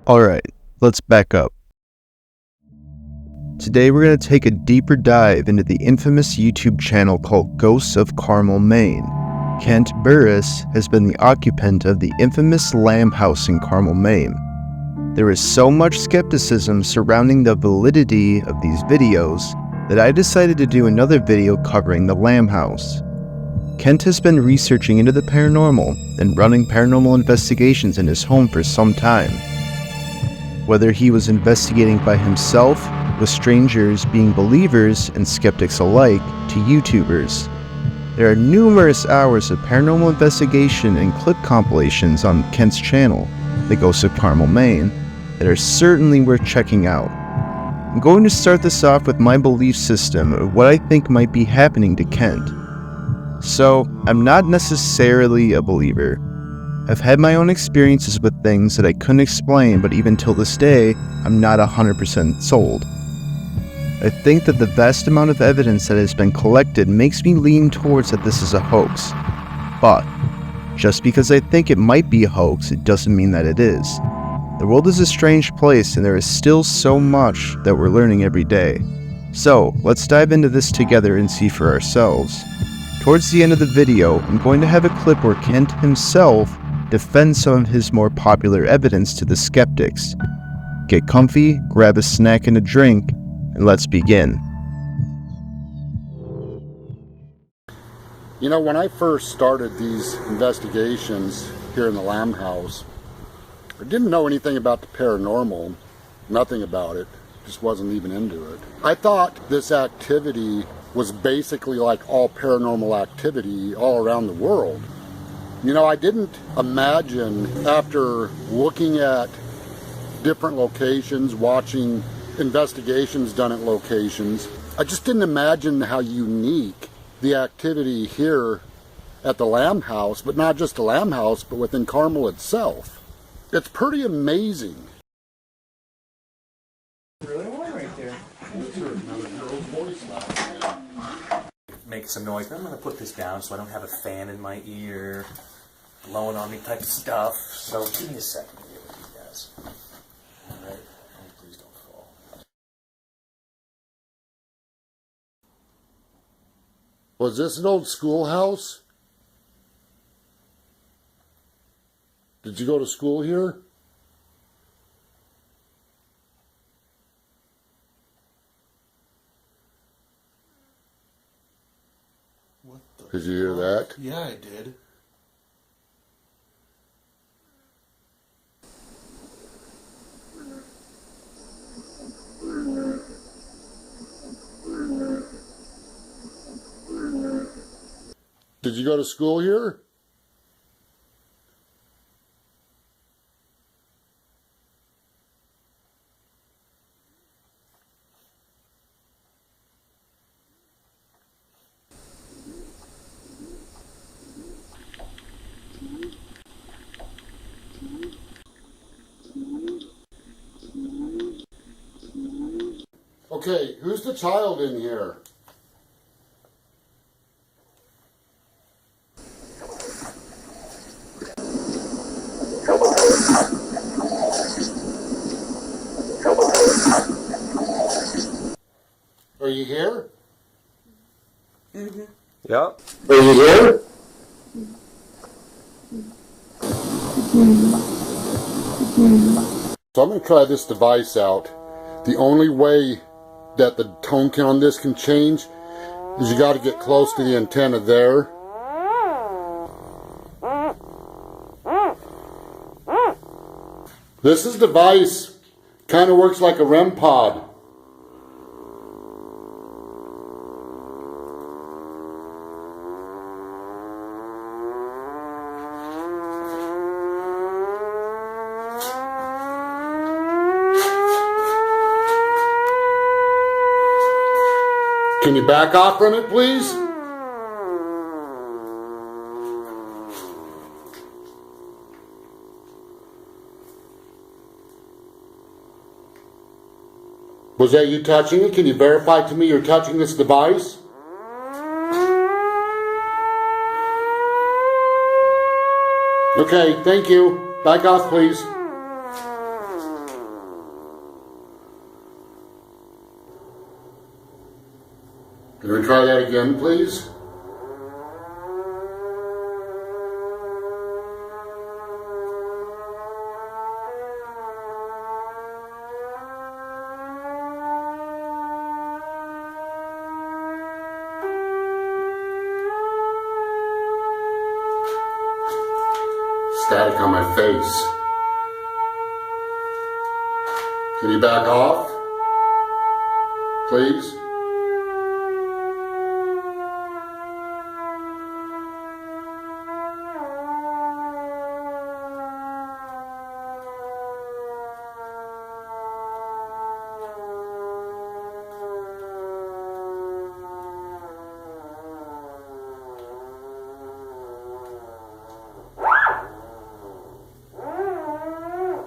Alright, let's back up. Today we're going to take a deeper dive into the infamous YouTube channel called Ghosts of Carmel Maine. Kent Burris has been the occupant of the infamous Lamb House in Carmel, Maine. There is so much skepticism surrounding the validity of these videos that I decided to do another video covering the Lamb House. Kent has been researching into the paranormal and running paranormal investigations in his home for some time. Whether he was investigating by himself, with strangers being believers and skeptics alike, to YouTubers. There are numerous hours of paranormal investigation and clip compilations on Kent's channel, the Ghosts of Carmel Maine, that are certainly worth checking out. I'm going to start this off with my belief system of what I think might be happening to Kent. So, I'm not necessarily a believer. I've had my own experiences with things that I couldn't explain, but even till this day, I'm not 100% sold. I think that the vast amount of evidence that has been collected makes me lean towards that this is a hoax. But, just because I think it might be a hoax, it doesn't mean that it is. The world is a strange place and there is still so much that we're learning every day. So, let's dive into this together and see for ourselves. Towards the end of the video, I'm going to have a clip where Kent himself defends some of his more popular evidence to the skeptics. Get comfy, grab a snack and a drink, and let's begin. You know, when I first started these investigations here in the Lamb House, I didn't know anything about the paranormal, nothing about it, just wasn't even into it. I thought this activity was basically like all paranormal activity all around the world. You know, I didn't imagine, after looking at different locations, watching investigations done at locations, I just didn't imagine how unique the activity here at the Lamb House, but not just the Lamb House, but within Carmel itself. It's pretty amazing. Really warm right there. Make some noise. I'm going to put this down so I don't have a fan in my ear blowing on me type of stuff. So give me a second to get with these guys. Alright, please don't fall. Was this an old schoolhouse? Did you go to school here? What the Did you hear that? Yeah, I did. Did you go to school here? Okay, who's the child in here? Are you here? Mm-hmm. Yep. Are you here? So I'm going to try this device out. The only way that the tone count on this can change is you got to get close to the antenna there. This device kind of works like a REM pod. Can you back off from it, please? Was that you touching it? Can you verify to me you're touching this device? Okay, thank you. Back off, please. Can we try that again, please? Static on my face. Can you back off, please?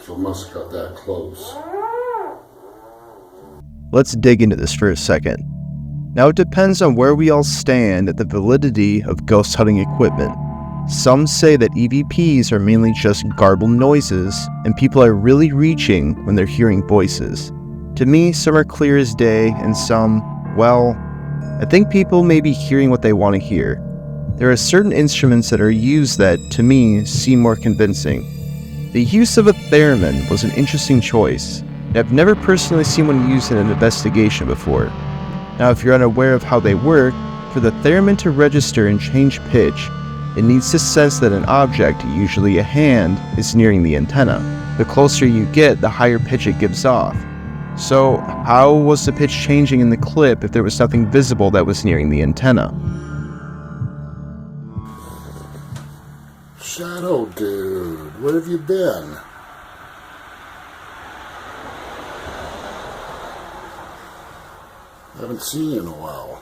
So it must have got that close. Let's dig into this for a second. Now, it depends on where we all stand at the validity of ghost hunting equipment. Some say that EVPs are mainly just garbled noises, and people are really reaching when they're hearing voices. To me, some are clear as day, and some, well, I think people may be hearing what they want to hear. There are certain instruments that are used that, to me, seem more convincing. The use of a theremin was an interesting choice. I've never personally seen one used in an investigation before. Now, if you're unaware of how they work, for the theremin to register and change pitch, it needs to sense that an object, usually a hand, is nearing the antenna. The closer you get, the higher pitch it gives off. So, how was the pitch changing in the clip if there was nothing visible that was nearing the antenna? Shadow dude, where have you been? I haven't seen you in a while.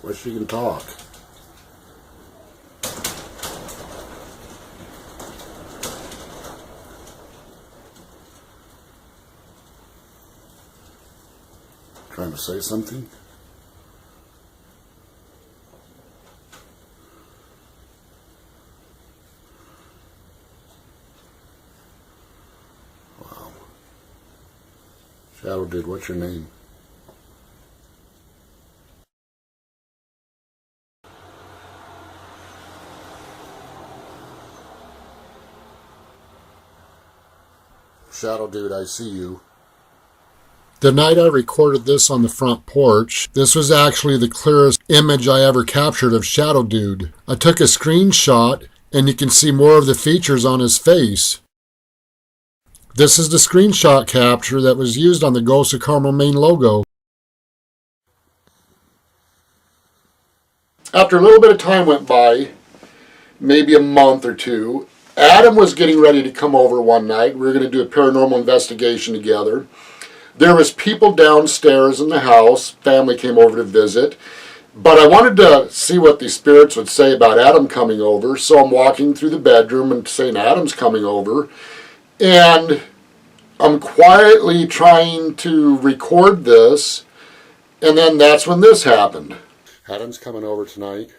Wish you can talk. Trying to say something? Wow. Shadow dude, what's your name? Shadow dude, I see you. The night I recorded this on the front porch, this was actually the clearest image I ever captured of Shadow Dude. I took a screenshot and you can see more of the features on his face. This is the screenshot capture that was used on the Ghosts of Carmel Maine logo. After a little bit of time went by, maybe a month or two, Adam was getting ready to come over one night. We were going to do a paranormal investigation together. There was people downstairs in the house. Family came over to visit. But I wanted to see what the spirits would say about Adam coming over. So I'm walking through the bedroom and saying Adam's coming over. And I'm quietly trying to record this. And then that's when this happened. Adam's coming over tonight.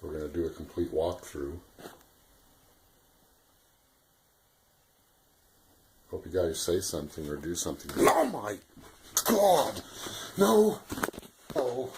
We're going to do a complete walkthrough. Hope you guys say something or do something. Oh my God! No! Oh.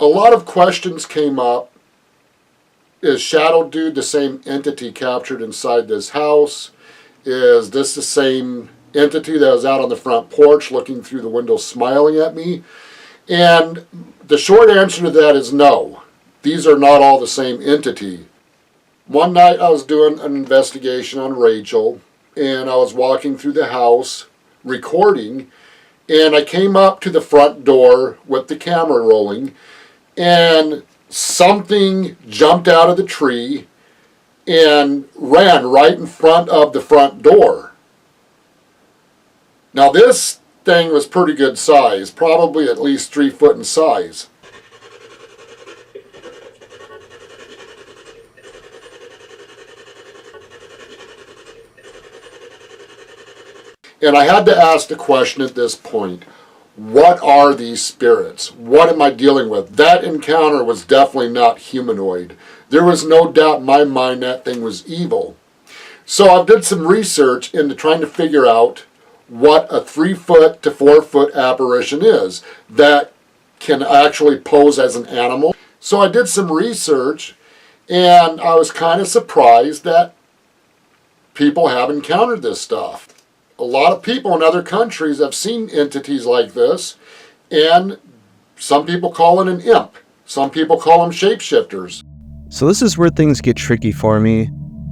A lot of questions came up. Is Shadow Dude the same entity captured inside this house? Is this the same entity that was out on the front porch looking through the window smiling at me? And the short answer to that is no. These are not all the same entity. One night I was doing an investigation on Rachel, and I was walking through the house recording, And I came up to the front door with the camera rolling, and something jumped out of the tree and ran right in front of the front door. Now this thing was pretty good size, probably at least 3 foot in size. And I had to ask the question at this point, what are these spirits? What am I dealing with? That encounter was definitely not humanoid. There was no doubt in my mind that thing was evil. So I did some research into trying to figure out what a 3 foot to 4 foot apparition is that can actually pose as an animal. So I did some research, and I was kind of surprised that people have encountered this stuff. A lot of people in other countries have seen entities like this, and some people call it an imp. Some people call them shapeshifters. So this is where things get tricky for me,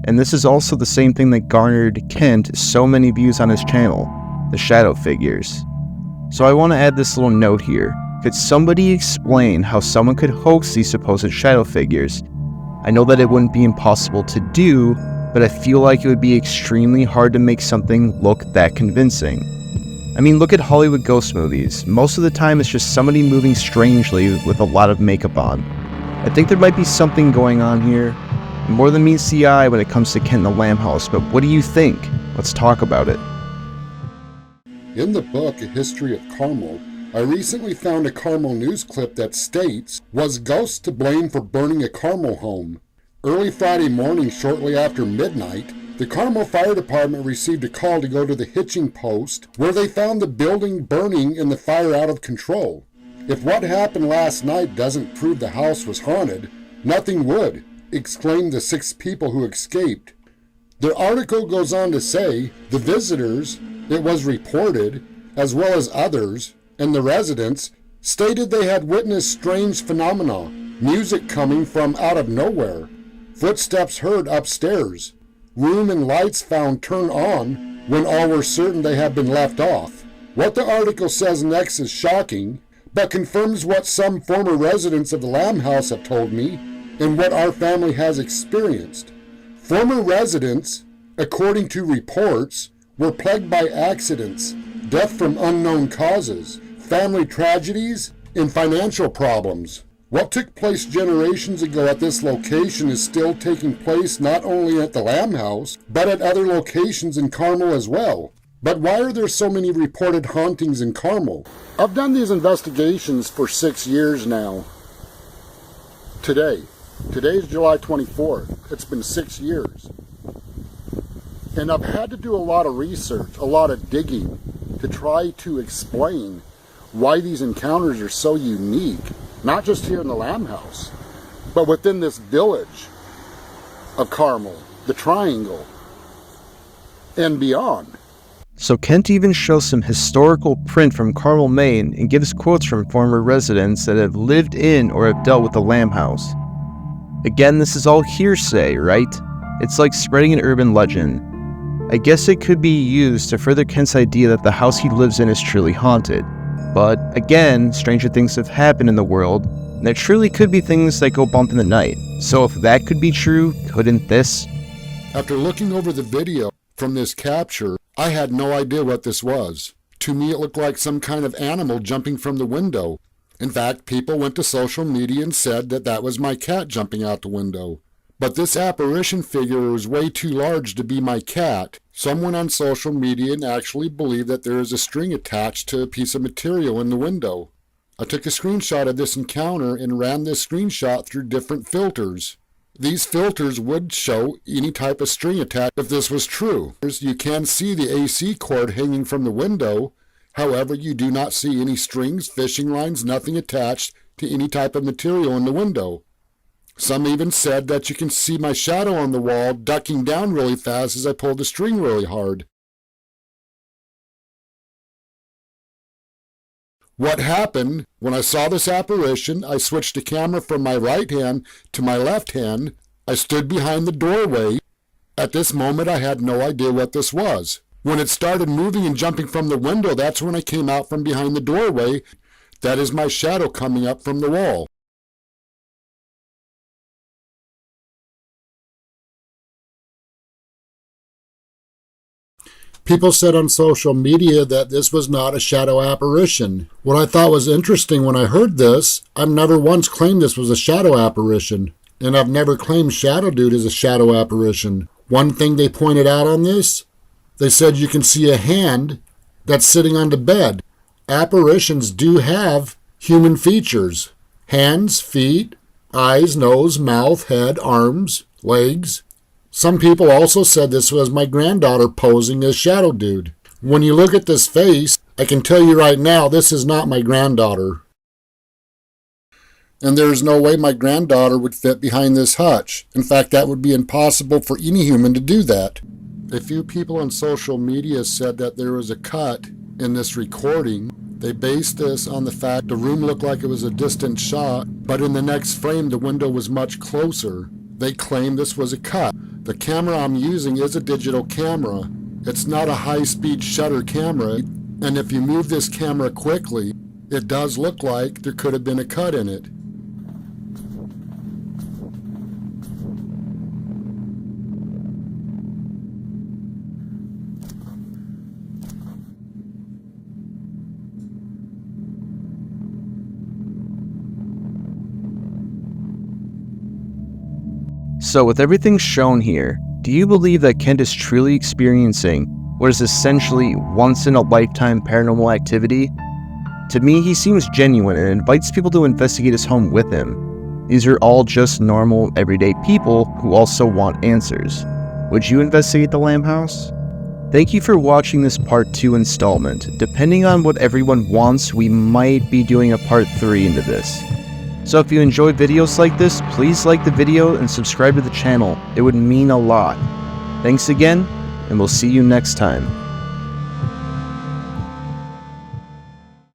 and this is also the same thing that garnered Kent so many views on his channel, the shadow figures. So I want to add this little note here. Could somebody explain how someone could hoax these supposed shadow figures? I know that it wouldn't be impossible to do, but I feel like it would be extremely hard to make something look that convincing. I mean, look at Hollywood ghost movies. Most of the time it's just somebody moving strangely with a lot of makeup on. I think there might be something going on here, more than meets the eye when it comes to Kent and the Lamb House, but what do you think? Let's talk about it. In the book, A History of Carmel, I recently found a Carmel news clip that states, "Was ghosts to blame for burning a Carmel home?" Early Friday morning, shortly after midnight, the Carmel Fire Department received a call to go to the hitching post, where they found the building burning and the fire out of control. "If what happened last night doesn't prove the house was haunted, nothing would," exclaimed the 6 people who escaped. The article goes on to say, the visitors, it was reported, as well as others, and the residents, stated they had witnessed strange phenomena, music coming from out of nowhere, footsteps heard upstairs, room and lights found turned on when all were certain they had been left off. What the article says next is shocking, but confirms what some former residents of the Lamb House have told me and what our family has experienced. Former residents, according to reports, were plagued by accidents, death from unknown causes, family tragedies, and financial problems. What took place generations ago at this location is still taking place not only at the Lamb House, but at other locations in Carmel as well. But why are there so many reported hauntings in Carmel? I've done these investigations for 6 years now. Today's July 24th. It's been 6 years. And I've had to do a lot of research, a lot of digging, to try to explain why these encounters are so unique. Not just here in the Lamb House, but within this village of Carmel, the Triangle, and beyond. So Kent even shows some historical print from Carmel, Maine, and gives quotes from former residents that have lived in or have dealt with the Lamb House. Again, this is all hearsay, right? It's like spreading an urban legend. I guess it could be used to further Kent's idea that the house he lives in is truly haunted. But again, stranger things have happened in the world, and there truly could be things that go bump in the night. So if that could be true, couldn't this? After looking over the video from this capture, I had no idea what this was. To me, it looked like some kind of animal jumping from the window. In fact, people went to social media and said that that was my cat jumping out the window. But this apparition figure was way too large to be my cat. Someone on social media actually believed that there is a string attached to a piece of material in the window. I took a screenshot of this encounter and ran this screenshot through different filters. These filters would show any type of string attached if this was true. You can see the AC cord hanging from the window. However, you do not see any strings, fishing lines, nothing attached to any type of material in the window. Some even said that you can see my shadow on the wall ducking down really fast as I pulled the string really hard. What happened, when I saw this apparition, I switched the camera from my right hand to my left hand. I stood behind the doorway. At this moment, I had no idea what this was. When it started moving and jumping from the window, that's when I came out from behind the doorway. That is my shadow coming up from the wall. People said on social media that this was not a shadow apparition. What I thought was interesting when I heard this, I've never once claimed this was a shadow apparition. And I've never claimed Shadow Dude is a shadow apparition. One thing they pointed out on this, they said you can see a hand that's sitting on the bed. Apparitions do have human features. Hands, feet, eyes, nose, mouth, head, arms, legs. Some people also said this was my granddaughter posing as Shadow Dude. When you look at this face, I can tell you right now this is not my granddaughter. And there is no way my granddaughter would fit behind this hutch. In fact, that would be impossible for any human to do that. A few people on social media said that there was a cut in this recording. They based this on the fact the room looked like it was a distant shot, but in the next frame the window was much closer. They claim this was a cut. The camera I'm using is a digital camera. It's not a high-speed shutter camera, and if you move this camera quickly, it does look like there could have been a cut in it. So with everything shown here, do you believe that Kent is truly experiencing what is essentially once-in-a-lifetime paranormal activity? To me, he seems genuine and invites people to investigate his home with him. These are all just normal, everyday people who also want answers. Would you investigate the Lamb House? Thank you for watching this part 2 installment. Depending on what everyone wants, we might be doing a part 3 into this. So if you enjoy videos like this, please like the video and subscribe to the channel. It would mean a lot. Thanks again, and we'll see you next time.